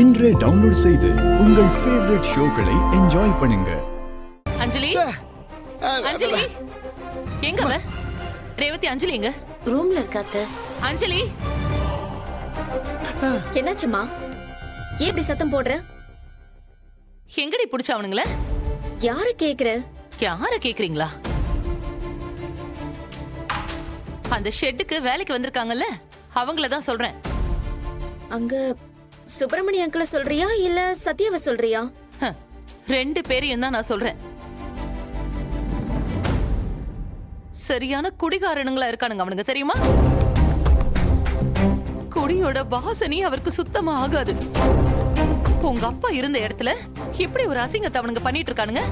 இன்றே டவுன்லோட் செய்து உங்கள் ஃபேவரட் ஷோக்களை என்ஜாய் பண்ணுங்க. அஞ்சலி, அஞ்சலி எங்க அவ? ரேவதி, அஞ்சலி எங்க? ரூம்ல இருக்காத்த. அஞ்சலி, என்னாச்சுமா? ஏன் இப்படி சத்தம் போடுற? எங்கடி புடிச்ச அவனுங்கள? யார கேக்குற? யார கேக்குறீங்களா? அந்த ஷெட்டுக்கு வேலைக்கு வந்திருக்காங்கல்ல, அவங்கள தான் சொல்றேன். அங்க சுப்பிரமணிய அங்கிள சொல்றியா இல்ல சத்யாவை சொல்றியா? ரெண்டு பேரையும் தான் நான் சொல்றேன். சரியான குடிகாரனுங்களா இருக்கானுங்க அவனுங்க, தெரியுமா? குடியோட வாசனை அவருக்கு சுத்தமா ஆகாது. உங்க அப்பா இருந்த இடத்துல இப்படி ஒரு அசிங்கத்தை அவனுங்க பண்ணிட்டு இருக்கானுங்க.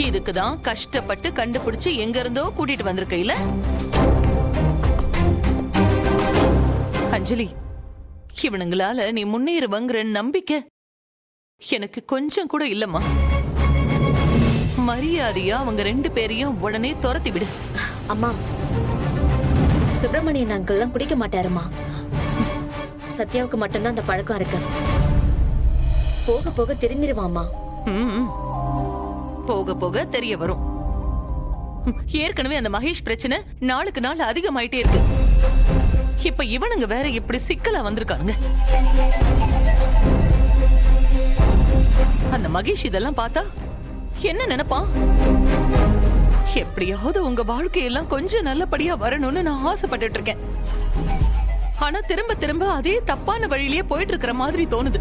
இதுக்குதான் கஷ்டப்பட்டு கண்டுபிடிச்சு எங்க இருந்தோ கூட்டிட்டு வந்திருக்க இல்ல அஞ்சலி. இவனுங்களால நீ முன்னேறுவங்கிற நம்பிக்கை எனக்கு கொஞ்சம் கூட இல்லம்மா. மரியாதையா அவங்க ரெண்டு பேரையும் உடனே துரத்தி விடு. அம்மா, சுப்பிரமணியன் அங்கிள் எல்லாம் குடிக்க மாட்டாருமா. சத்யாவுக்கு மட்டும்தான் அந்த பழக்கம் இருக்கு. போக போக தெரிஞ்சிருவாமா. போக போக தெரிய வரும். ஏற்கனவே அந்த மகேஷ் பிரச்சனை நாளுக்கு நாள் அதிகமாயிட்டே இருக்கு. இப்ப இவனுங்க வேற இப்படி சிக்கலா வந்திருக்கானுங்க. அந்த மகேஷ் இதெல்லாம் பார்த்தா என்ன நினைப்பான்? எப்படியாவது உங்க வாழ்க்கையெல்லாம் கொஞ்சம் நல்லபடியா வரணும்னு நான் ஆசைப்பட்டுட்டு இருக்கேன். ஆனா திரும்ப திரும்ப அதே தப்பான வழியிலேயே போயிட்டு இருக்கிற மாதிரி தோணுது.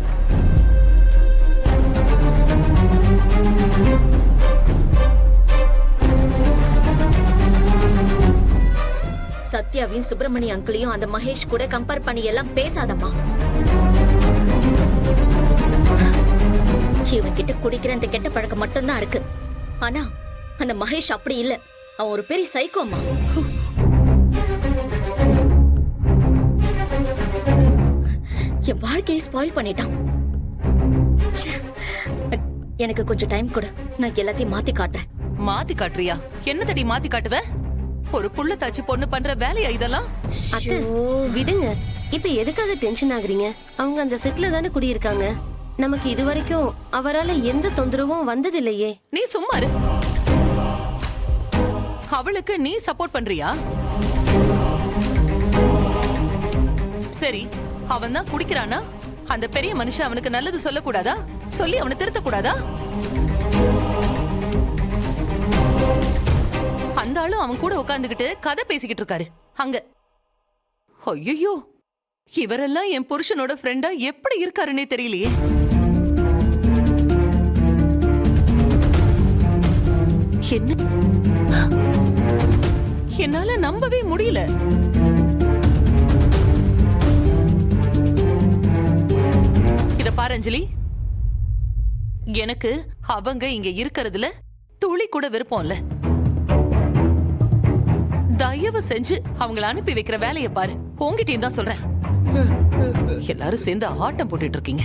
சத்யாவையும் சுப்பிரமணிய அங்கிளையும் அந்த மகேஷ் கூட கம்பேர் பண்ணி எல்லாம் பேசாதம்மா. இவன் கிட்ட குடிக்கிற அந்த கெட்ட பழக்கம் மட்டும்தான் இருக்கு. ஆனா அந்த மகேஷ் அப்படி இல்ல. அவன் ஒரு பெரிய சைக்கோமா. என் வாழ்க்கையை ஸ்பாயில் பண்ணிட்டான். எனக்கு கொஞ்சம் டைம் கொடு, நான் எல்லாத்தையும் மாத்தி காட்டுறேன். மாத்தி காட்டுறியா? என்ன தடி மாத்தி காட்டுவ? ஒரு புள்ள தாச்சி பொண்ணு பண்ற வேலையா இதெல்லாம்? அத்தை விடுங்க. இப்ப எதுக்காக டென்ஷன் ஆகுறீங்க? அவங்க அந்த செட்ல தானே குடியிருக்காங்க. நமக்கு இதுவரைக்கும் அவரால எந்த தொந்தரவும் வந்ததில்லையே. நீ சும்மா இரு. அவளுக்கு நீ சப்போர்ட் பண்றியா? சரி, அவன் தான் குடிக்கிறானா? அந்த பெரிய மனுஷன் அவனுக்கு நல்லது சொல்லக்கூடாதா? சொல்லி அவனை திருத்த கூடாதா? அந்த ஆளும் அவன் கூட உட்கார்ந்துகிட்டு கதை பேசிக்கிட்டு இருக்காரு அங்க. ஐயோ, இவரெல்லாம் என் புருஷனோட ஃப்ரெண்டா எப்படி இருக்காருன்னே தெரியலையே. என்ன, என்னால நம்பவே முடியல. இத பாரு அஞ்சலி, எனக்கு அவங்க இங்க இருக்கிறதுல துளி கூட விருப்பம் இல்ல. தயவு செஞ்சு அவங்கள அனுப்பி வைக்கிற வேலையை பாரு. உங்ககிட்டயும் தான் சொல்றேன். எல்லாரும் சேர்ந்து ஆட்டம் போட்டுட்டு இருக்கீங்க.